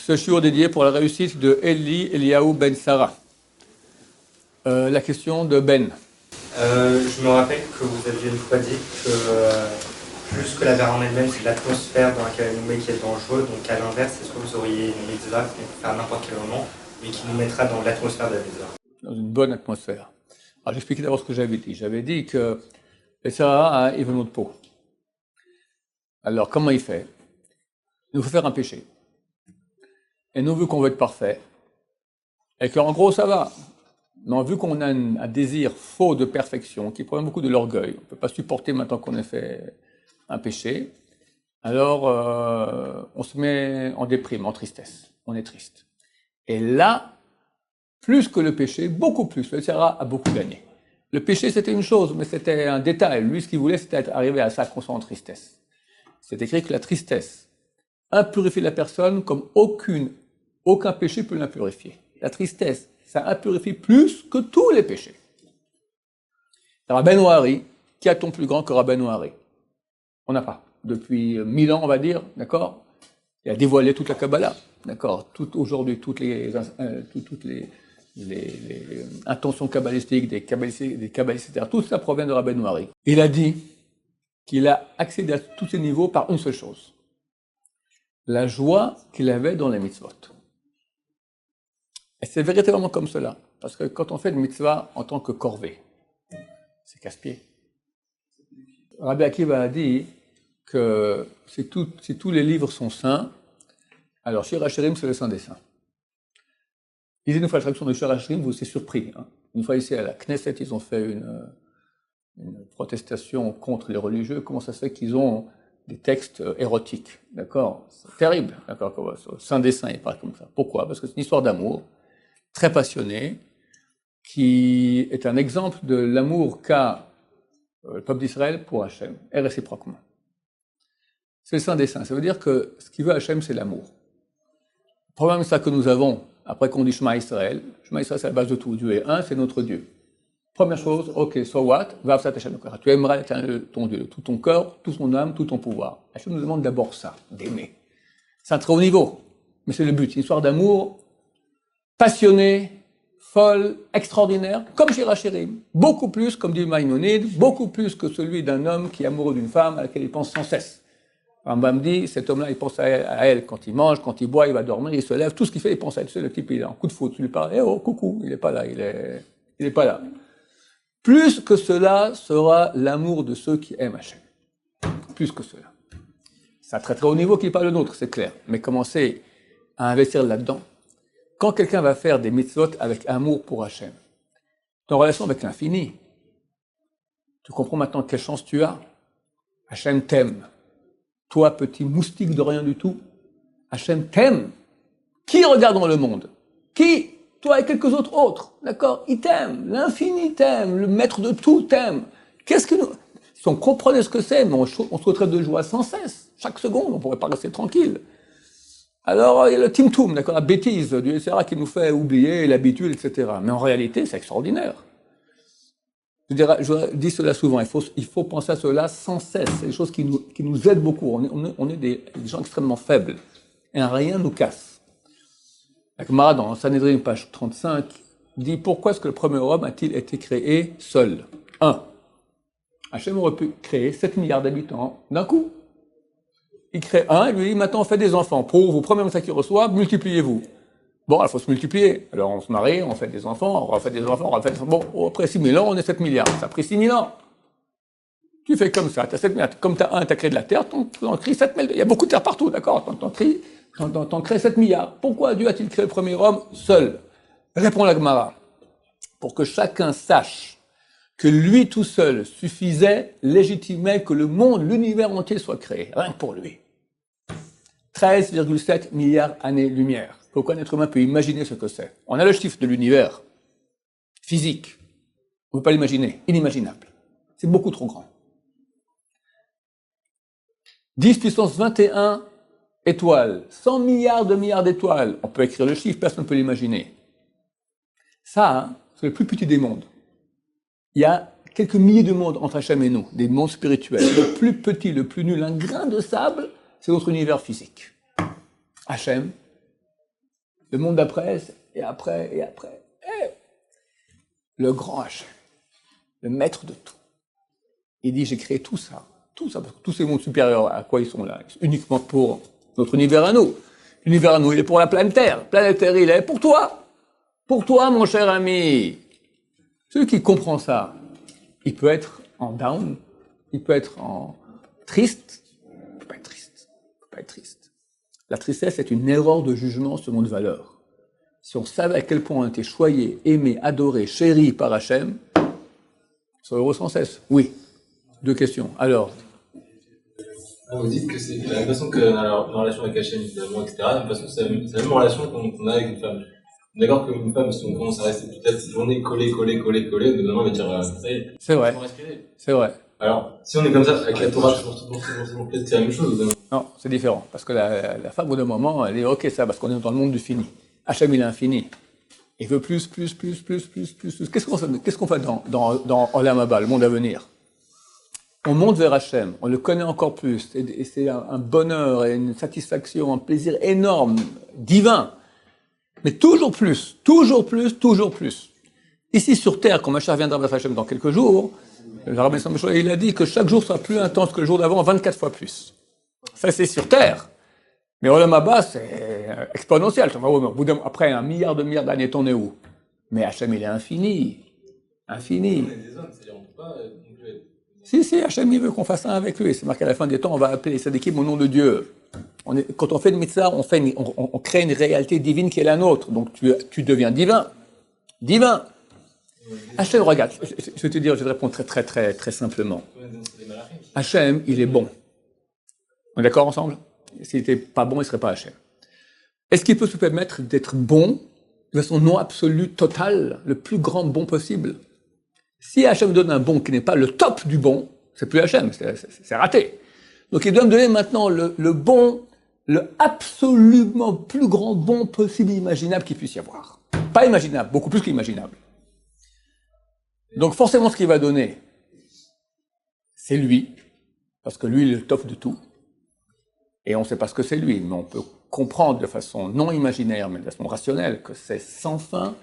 Ce shiur dédié pour la réussite de Eliyahu Ben Sarah. La question de Ben. Je me rappelle que vous aviez une fois dit que plus que la verre en elle-même, c'est l'atmosphère dans laquelle elle nous met qui est dangereux. Donc à l'inverse, est-ce que vous auriez une mitzvah qu'on peut faire à n'importe quel moment, mais qui nous mettra dans l'atmosphère de la mitzvah? Dans une bonne atmosphère. Alors j'expliquais d'abord ce que j'avais dit. J'avais dit que Ben Sarah a un événement de peau. Alors comment il fait? Il nous faut faire un péché. Et nous, vu qu'on veut être parfait, et qu'en gros ça va, mais vu qu'on a un désir faux de perfection, qui provient beaucoup de l'orgueil, on ne peut pas supporter maintenant qu'on ait fait un péché, alors on se met en déprime, en tristesse, on est triste. Et là, plus que le péché, beaucoup plus, le Sarah a beaucoup gagné. Le péché c'était une chose, mais c'était un détail. Lui, ce qu'il voulait, c'était arriver à ça qu'on soit en tristesse. C'est écrit que la tristesse impurifie la personne comme aucun péché peut l'impurifier. La tristesse, ça impurifie plus que tous les péchés. Rabbeinu Hari, qui a-t-on plus grand que Rabbeinu Hari? On n'a pas. Depuis 1000 ans, on va dire, d'accord? Il a dévoilé toute la Kabbalah, d'accord? Aujourd'hui, toutes les intentions kabbalistiques, des kabbalistes, etc., tout ça provient de Rabbeinu Hari. Il a dit qu'il a accédé à tous ces niveaux par une seule chose. La joie qu'il avait dans les mitzvot. Et c'est véritablement comme cela. Parce que quand on fait une mitzvah en tant que corvée, c'est casse-pied. Rabbi Akiva a dit que si tous les livres sont saints, alors Shir HaShirim, c'est le saint des saints. Lisez une fois la traduction de Shir HaShirim, vous serez surpris. Une fois ici à la Knesset, ils ont fait une protestation contre les religieux. Comment ça se fait qu'ils ont des textes érotiques, d'accord? C'est terrible, d'accord? Saint des saints, il parle comme ça. Pourquoi? Parce que c'est une histoire d'amour, très passionnée, qui est un exemple de l'amour qu'a le peuple d'Israël pour Hachem, et réciproquement. C'est le saint des saints, ça veut dire que ce qu'il veut Hachem, c'est l'amour. Le problème, c'est ça que nous avons, après qu'on dit Shema Israël, c'est la base de tout, Dieu est un, c'est notre Dieu. Première chose, ok, so what? Tu aimeras ton Dieu de tout ton cœur, toute ton âme, tout ton pouvoir. Hachem nous demande d'abord ça, d'aimer. C'est un très haut niveau, mais c'est le but. C'est une histoire d'amour passionnée, folle, extraordinaire, comme Shir HaShirim. Beaucoup plus, comme dit Maïmonide, beaucoup plus que celui d'un homme qui est amoureux d'une femme à laquelle il pense sans cesse. Rambam dit, cet homme-là, il pense à elle quand il mange, quand il boit, il va dormir, il se lève, tout ce qu'il fait, il pense à elle. Tu sais, le type, il est en coup de foudre, tu lui parles, eh oh, coucou, il n'est pas là, il est pas là. Plus que cela sera l'amour de ceux qui aiment Hachem. Plus que cela. C'est un très très haut niveau qui n'est pas le nôtre, c'est clair. Mais commencez à investir là-dedans. Quand quelqu'un va faire des mitzvot avec amour pour Hachem, en relation avec l'infini, tu comprends maintenant quelle chance tu as. Hachem t'aime. Toi, petit moustique de rien du tout, Hachem t'aime. Qui regarde dans le monde? Qui? Toi et quelques autres, d'accord? Il t'aime, l'infini t'aime, le maître de tout t'aime. Qu'est-ce que nous... Si on comprenait ce que c'est, mais on se retrait de joie sans cesse, chaque seconde, on pourrait pas rester tranquille. Alors, il y a le timtoum, d'accord, la bêtise du SRA qui nous fait oublier l'habitude, etc. Mais en réalité, c'est extraordinaire. Je dis cela souvent, il faut penser à cela sans cesse. C'est des choses qui nous aident beaucoup. On est des gens extrêmement faibles. Et rien nous casse. La Gemara, dans Sanhedrin, page 35, dit pourquoi est-ce que le premier homme a-t-il été créé seul? 1. Hachem aurait pu créer 7 milliards d'habitants d'un coup. Il crée un, et lui dit maintenant on fait des enfants. Pour vous, premier homme ça qui reçoit, multipliez-vous. Bon, il faut se multiplier. Alors on se marie, on fait des enfants, on refait des enfants, on refait des enfants. Bon, après 6 000 ans, on est 7 milliards. Ça a pris 6 000 ans. Tu fais comme ça, tu as 7 milliards. Comme tu as un, tu as créé de la terre, t'en crées 7 000. Il y a beaucoup de terre partout, d'accord? T'en crées 7 milliards. Pourquoi Dieu a-t-il créé le premier homme seul? Répond la Gemara. Pour que chacun sache que lui tout seul suffisait, légitimait que le monde, l'univers entier soit créé. Rien que pour lui. 13,7 milliards années-lumière. Pourquoi un être humain peut imaginer ce que c'est? On a le chiffre de l'univers physique. On ne peut pas l'imaginer. Inimaginable. C'est beaucoup trop grand. 10 puissance 21 étoiles, 100 milliards d'étoiles. On peut écrire le chiffre, personne ne peut l'imaginer. Ça, c'est le plus petit des mondes. Il y a quelques milliers de mondes entre Hachem et nous, des mondes spirituels. Le plus petit, le plus nul, un grain de sable, c'est notre univers physique. Hachem, Le monde d'après, et après, et après. Et le grand Hachem, le maître de tout. Il dit, j'ai créé tout ça, parce que tous ces mondes supérieurs, à quoi ils sont là? Uniquement pour notre univers à nous. L'univers à nous, il est pour la planète Terre. La planète Terre, il est pour toi. Pour toi, mon cher ami. Celui qui comprend ça, il peut être en down, il peut être en triste, il peut pas être triste. Il peut pas être triste. La tristesse est une erreur de jugement selon nos valeurs. Si on savait à quel point on était choyé, aimé, adoré, chéri par Hachem, on serait heureux sans cesse. Oui. Deux questions. Alors, vous dites que c'est de la même façon que dans la relation avec Hachem, finalement, etc. De la même façon, c'est la même relation qu'on a avec une femme. D'accord qu'une femme, si on commence à rester toute la journée collée, au bout d'un moment, on va dire, ça y est, c'est vrai. C'est vrai. Alors, si on est comme ça, avec la Torah, peut-être c'est la même chose. Non, c'est différent. Parce que la femme, au bout d'un moment, elle est OK, ça, parce qu'on est dans le monde du fini. Hachem, il est infini. Il veut plus. Qu'est-ce qu'on fait dans Olam Haba, le monde à venir? On monte vers Hachem, on le connaît encore plus, et c'est un bonheur et une satisfaction, un plaisir énorme, divin. Mais toujours plus. Ici sur Terre, quand Mashiach viendra vers Hachem dans quelques jours, le Rabbi Samachol, il a dit que chaque jour sera plus intense que le jour d'avant, 24 fois plus. Ça, c'est sur Terre. Mais Olam Haba, c'est exponentiel. Après 1 milliard de milliards d'années, t'en es où? Mais Hachem, il est infini. Infini. On est des hommes, c'est-à-dire on ne peut pas Si, Hachem, il veut qu'on fasse un avec lui. C'est marqué à la fin des temps, on va appeler les Sadikim au nom de Dieu. Quand on fait une mitzvah, on crée une réalité divine qui est la nôtre. Donc tu deviens divin. Divin. Hachem, regarde, je vais te répondre très simplement. Hachem, il est bon. On est d'accord ensemble? S'il n'était pas bon, il ne serait pas Hachem. Est-ce qu'il peut se permettre d'être bon de façon non absolue, totale, le plus grand bon possible? Si Hachem donne un bon qui n'est pas le top du bon, c'est plus Hachem, c'est raté. Donc il doit me donner maintenant le bon, le absolument plus grand bon possible imaginable qu'il puisse y avoir. Pas imaginable, beaucoup plus qu'imaginable. Donc forcément ce qu'il va donner, c'est lui, parce que lui il est le top de tout. Et on ne sait pas ce que c'est lui, mais on peut comprendre de façon non imaginaire, mais de façon rationnelle, que c'est sans fin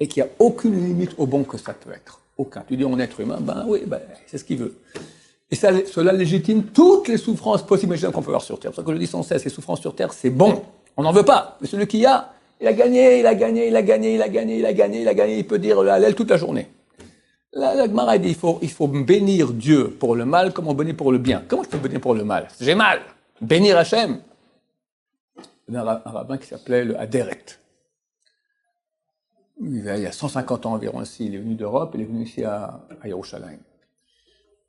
et qu'il n'y a aucune limite au bon que ça peut être. Aucun. Tu dis on est être humain, c'est ce qu'il veut. Et cela légitime toutes les souffrances possibles et imaginables qu'on peut avoir sur Terre. C'est pour ça que je dis sans cesse, les souffrances sur Terre, c'est bon. On n'en veut pas. Mais celui qui a, il a gagné, il peut dire le Hallel toute la journée. La Gemara dit, il faut bénir Dieu pour le mal comme on bénit pour le bien. Comment je peux bénir pour le mal? J'ai mal. Bénir Hachem. Il y a un rabbin qui s'appelait le Haderet. Il y a 150 ans environ ici, il est venu d'Europe, il est venu ici à Yerushalayim.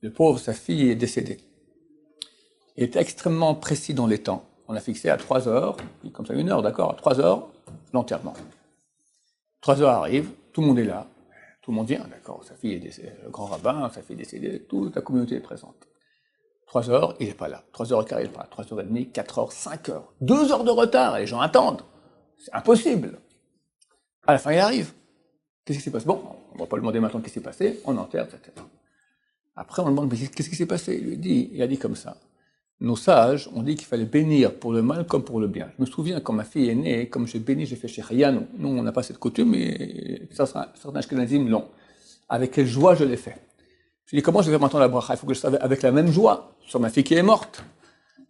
Le pauvre, sa fille est décédée. Il était extrêmement précis dans les temps. On a fixé à 3 heures, puis comme ça 1 heure, d'accord, à 3 heures, l'enterrement. 3 heures arrivent, tout le monde est là, tout le monde vient, d'accord, sa fille est décédée, le grand rabbin, sa fille est décédée, toute la communauté est présente. 3 heures, il n'est pas là. 3 heures et quart, il n'est pas là. 3 heures et demie, 4 heures, 5 heures. 2 heures de retard, et les gens attendent. C'est impossible. À la fin, il arrive. Qu'est-ce qui s'est passé? Bon, on ne va pas lui demander maintenant ce qui s'est passé, on enterre, etc. Après, on lui demande, mais qu'est-ce qui s'est passé? Il a dit comme ça. Nos sages ont dit qu'il fallait bénir pour le mal comme pour le bien. Je me souviens, quand ma fille est née, comme j'ai béni, j'ai fait chez Riyan. Nous, on n'a pas cette coutume, mais certains Ashkenazim l'ont. Avec quelle joie je l'ai fait. Je lui ai dit, comment je vais faire maintenant la bracha? Il faut que je travaille avec la même joie sur ma fille qui est morte.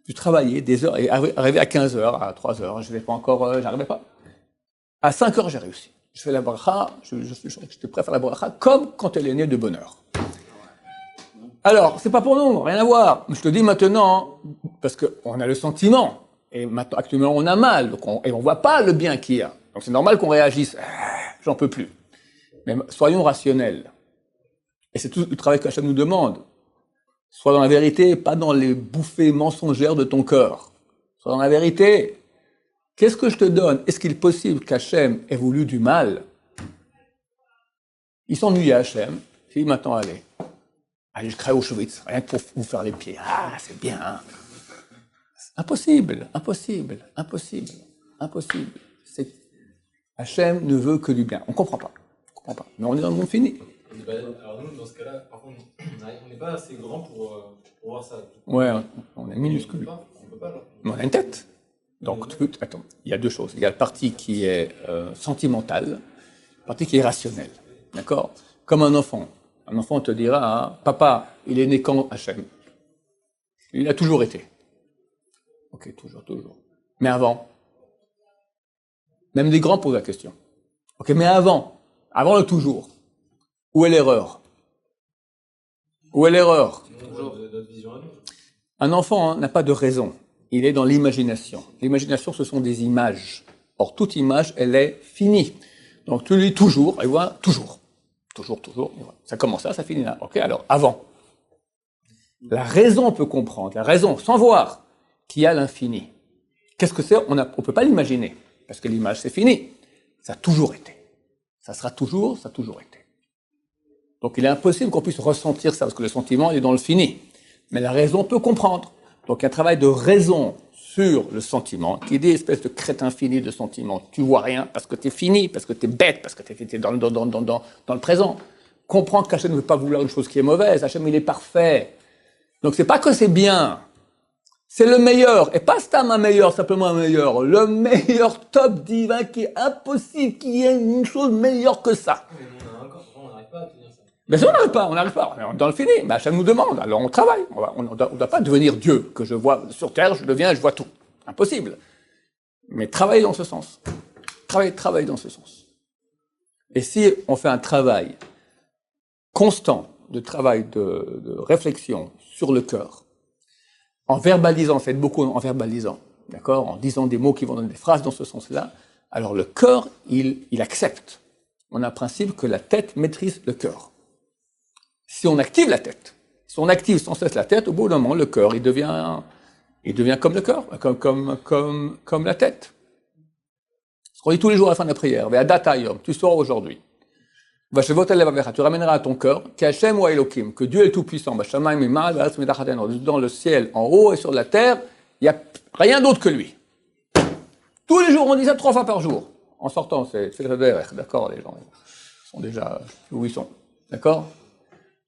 Je travaillais des heures, et arrivé à 15 heures, à 3 heures, je n'avais pas encore, j'arrivais pas. À 5 heures, j'ai réussi. Je fais la bracha, j'étais prêt à faire la bracha comme quand elle est née de bonheur. Alors, c'est pas pour nous, rien à voir. Je te dis maintenant, parce qu'on a le sentiment, et maintenant, actuellement, on a mal, et on voit pas le bien qu'il y a. Donc c'est normal qu'on réagisse, j'en peux plus. Mais soyons rationnels. Et c'est tout le travail qu'Hachem nous demande. Sois dans la vérité, pas dans les bouffées mensongères de ton cœur. Sois dans la vérité. Qu'est-ce que je te donne? Est-ce qu'il est possible qu'Hachem ait voulu du mal? Il s'ennuie à Hachem. Il dit maintenant, allez, je crée Auschwitz, rien que pour vous faire les pieds. Ah, c'est bien. Hein? Impossible. Hachem ne veut que du bien. On comprend pas. Mais on est dans le monde fini. Alors nous, dans ce cas-là, par contre, on n'est pas assez grand pour voir ça. Ouais, on est minuscule. On peut pas, mais on a une tête. Donc, attends, il y a deux choses. Il y a la partie qui est sentimentale, la partie qui est rationnelle. D'accord? Comme un enfant. Un enfant te dira, hein, papa, il est né quand Hachem? Il a toujours été. Ok, toujours. Mais avant? Même les grands posent la question. Ok, mais avant le toujours. Où est l'erreur? Un enfant n'a pas de raison. Il est dans l'imagination. L'imagination, ce sont des images. Or, toute image, elle est finie. Donc, tu lis toujours, et voilà, toujours. Toujours. Et voilà. Ça commence là, ça finit là. Ok, alors, avant. La raison, on peut comprendre. La raison, sans voir, qu'il y a l'infini. Qu'est-ce que c'est? On ne peut pas l'imaginer. Parce que l'image, c'est fini. Ça a toujours été. Ça sera toujours, ça a toujours été. Donc, il est impossible qu'on puisse ressentir ça, parce que le sentiment, il est dans le fini. Mais la raison peut comprendre. Donc, un travail de raison sur le sentiment, qui est des espèces de crétin fini de sentiments. Tu vois rien parce que tu es fini, parce que tu es bête, parce que tu es dans le présent. Comprends qu'Hachem ne veut pas vouloir une chose qui est mauvaise. Hachem, il est parfait. Donc, c'est pas que c'est bien. C'est le meilleur. Et pas Stam un meilleur, simplement un meilleur. Le meilleur top divin qui est impossible qu'il y ait une chose meilleure que ça. Mais on n'arrive pas à tenir ça. Mais on n'arrive pas. On est dans le fini. Mais Hachem nous demande. Alors on travaille. On ne doit pas devenir Dieu. Que je vois sur Terre, je vois tout. Impossible. Mais travailler dans ce sens. Travailler dans ce sens. Et si on fait un travail constant de travail de réflexion sur le cœur, en verbalisant, faites beaucoup en verbalisant, d'accord, en disant des mots qui vont donner des phrases dans ce sens-là, alors le cœur, il accepte. On a un principe que la tête maîtrise le cœur. Si on active la tête, si on active sans cesse la tête, au bout d'un moment, le cœur, il devient comme le cœur, comme la tête. Ce qu'on dit tous les jours à la fin de la prière, tu sors aujourd'hui. Tu ramèneras à ton cœur, que Dieu est tout-puissant, dans le ciel, en haut et sur la terre, il n'y a rien d'autre que lui. Tous les jours, on dit ça 3 fois par jour. En sortant, c'est le RR, d'accord, les gens sont déjà où ils sont, d'accord?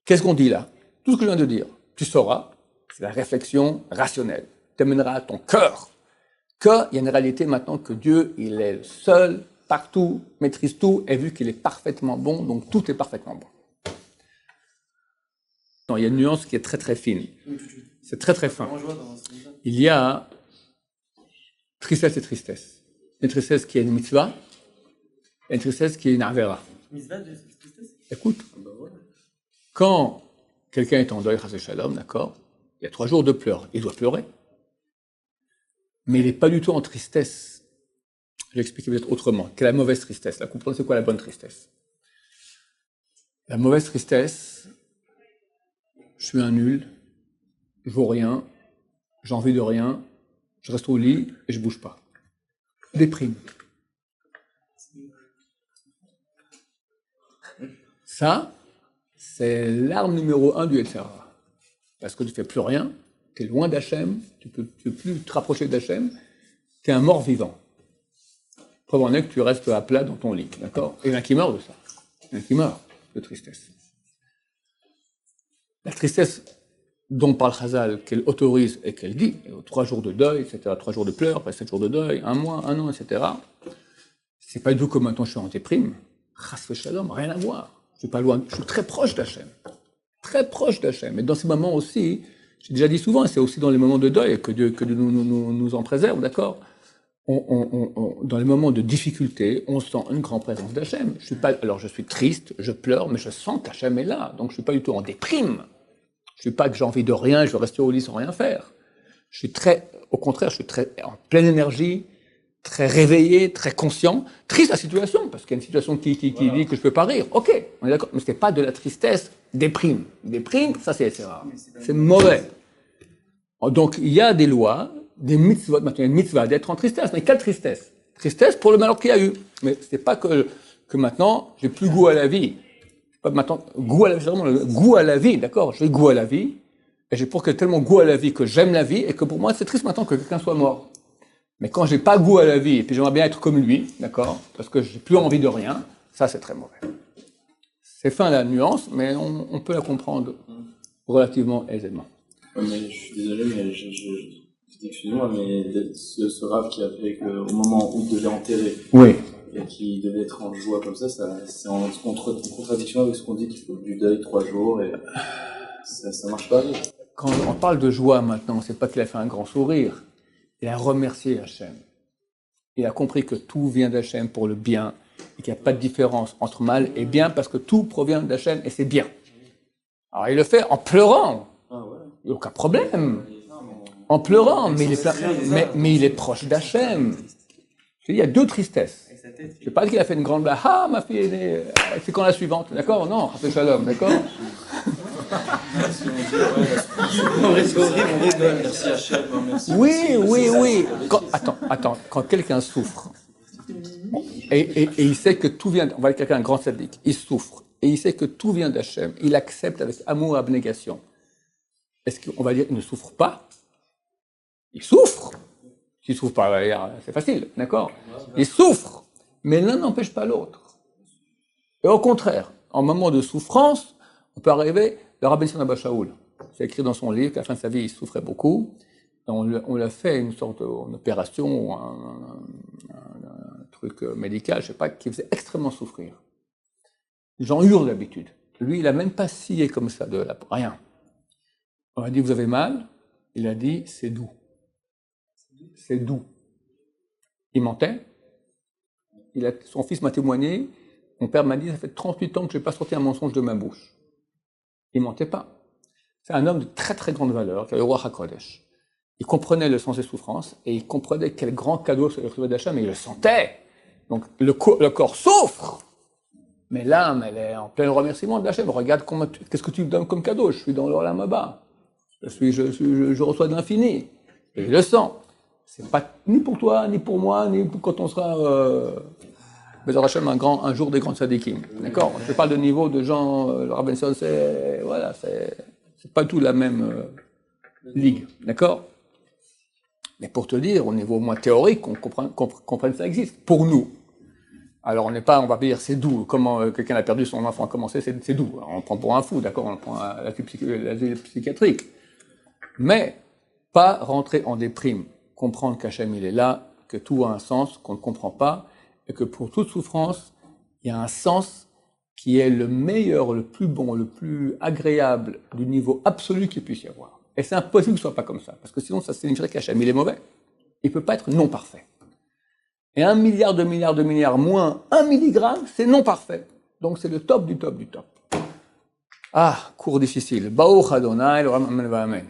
Qu'est-ce qu'on dit là? Tout ce que je viens de dire. Tu sauras, c'est la réflexion rationnelle. Tu amèneras à ton cœur qu'il y a une réalité maintenant que Dieu, il est seul, partout, maîtrise tout, et vu qu'il est parfaitement bon, donc tout est parfaitement bon. Non, il y a une nuance qui est très très fine. C'est très très fin. Il y a tristesse et tristesse. Une tristesse qui est une mitzvah, et une tristesse qui est une avera. Écoute, quand quelqu'un est en deuil, chas shalom, d'accord, il y a 3 jours de pleurs, il doit pleurer. Mais il n'est pas du tout en tristesse. Je vais expliquer peut-être autrement. Quelle est la mauvaise tristesse? Là, comprenez c'est quoi la bonne tristesse? La mauvaise tristesse, je suis un nul, je vaux rien, j'ai envie de rien, je reste au lit et je bouge pas. Déprime. Ça, c'est l'arme numéro 1 du Yetzirah. Parce que tu fais plus rien, tu es loin d'Hachem, tu peux plus te rapprocher d'Hachem, tu es un mort vivant. Preuve en est que tu restes à plat dans ton lit, d'accord? Et il y en a qui meurent de ça. Il y en a qui meurent de tristesse. La tristesse dont parle Chazal, qu'elle autorise et qu'elle dit, 3 jours de deuil, etc., 3 jours de pleurs, après 7 jours de deuil, 1 mois, 1 an, etc., c'est pas du tout comme maintenant je suis en déprime. Chas v'shalom, rien à voir. Je suis pas loin, je suis très proche d'Hachem. Très proche d'Hachem. Et dans ces moments aussi, j'ai déjà dit souvent, et c'est aussi dans les moments de deuil que Dieu nous en préserve, d'accord? Dans les moments de difficulté, on sent une grande présence d'Hachem. Alors je suis triste, je pleure, mais je sens qu'Hachem est là. Donc je suis pas du tout en déprime. Je suis pas que j'ai envie de rien, je vais rester au lit sans rien faire. Au contraire, je suis très en pleine énergie, très réveillé, très conscient. Triste la situation, parce qu'il y a une situation qui dit que je peux pas rire. Ok, on est d'accord, mais c'est pas de la tristesse, déprime. Déprime, ça c'est rare. C'est mauvais. Donc il y a des lois, des mitzvot, maintenant il y a une mitzvah d'être en tristesse, mais quelle tristesse? Tristesse pour le malheur qu'il y a eu. Mais c'est pas que maintenant j'ai plus goût à la vie. Pas maintenant, goût à la vie, d'accord? J'ai goût à la vie, et j'ai pour que tellement goût à la vie que j'aime la vie, et que pour moi c'est triste maintenant que quelqu'un soit mort. Mais quand j'ai pas goût à la vie, et puis j'aimerais bien être comme lui, d'accord? Parce que j'ai plus envie de rien, ça c'est très mauvais. C'est fin la nuance, mais on peut la comprendre relativement aisément. Ouais, mais je suis désolé, mais Excusez-moi, mais ce rave qui a fait qu'au moment où il devait enterrer, Oui. et qui devait être en joie comme ça c'est en contradiction avec ce qu'on dit qu'il faut du deuil 3 jours, et ça marche pas. Quand on parle de joie maintenant, c'est pas qu'il a fait un grand sourire. Il a remercié Hachem. Il a compris que tout vient d'Hachem pour le bien, et qu'il n'y a pas de différence entre mal et bien, parce que tout provient d'Hachem et c'est bien. Alors il le fait en pleurant. Ah ouais. Il n'y a aucun problème. En pleurant, mais il est proche d'Hachem. Il y a deux tristesses. Je ne sais pas qu'il a fait une grande blague. Ah, ma fille est née. C'est quand la suivante, d'accord? Non, c'est Shalom, d'accord? Merci Hachem, merci. Oui. Attends. Quand quelqu'un souffre, et il sait que tout vient, on va dire quelqu'un un grand sadique, il souffre, et il sait que tout vient d'Hachem, il accepte avec amour et abnégation. Est-ce qu'on va dire qu'il ne souffre pas? Il souffre. S'il ne souffre pas, c'est facile, d'accord? Il souffre, mais l'un n'empêche pas l'autre. Et au contraire, en moment de souffrance, on peut arriver, le Rabbi Sion Abba Shaul, c'est écrit dans son livre qu'à la fin de sa vie, il souffrait beaucoup. On l'a fait une sorte d'opération, un truc médical, je sais pas, qui faisait extrêmement souffrir. Les gens hurlent d'habitude. Lui, il n'a même pas scié comme ça, rien. On a dit, vous avez mal? Il a dit, c'est doux. C'est doux. Il mentait. Son fils m'a témoigné. Mon père m'a dit, ça fait 38 ans que je n'ai pas sorti un mensonge de ma bouche. Il mentait pas. C'est un homme de très très grande valeur, qui est le roi HaKodesh. Il comprenait le sens des souffrances et il comprenait quel grand cadeau se recevait d'Hachem, mais il le sentait. Donc le corps souffre, mais l'âme, elle est en plein remerciement d'Hachem. Regarde qu'est-ce que tu me donnes comme cadeau? Je suis dans l'Olam Haba. Je reçois de l'infini. Et je le sens. C'est pas ni pour toi, ni pour moi, ni pour quand on sera Bézar Hachem un jour des grands tzadikim. D'accord? Je parle de niveau de gens, le Rabbi Sion, c'est pas tout la même ligue. D'accord? Mais pour te dire, au niveau moins théorique, qu'on comprenne que ça existe. Pour nous. Alors on va pas dire c'est doux, comment quelqu'un a perdu son enfant, comment c'est doux. Alors, on le prend pour un fou, d'accord? On le prend à l'asile psychiatrique. Mais pas rentrer en déprime. Comprendre qu'Hachem il est là, que tout a un sens, qu'on ne comprend pas, et que pour toute souffrance, il y a un sens qui est le meilleur, le plus bon, le plus agréable du niveau absolu qu'il puisse y avoir. Et c'est impossible que ce soit pas comme ça, parce que sinon ça signifierait qu'Hachem il est mauvais. Il peut pas être non parfait. Et 1 milliard de milliards moins 1 milligramme, c'est non parfait. Donc c'est le top du top du top. Ah, cours difficile. Baruch Adonai, Amen.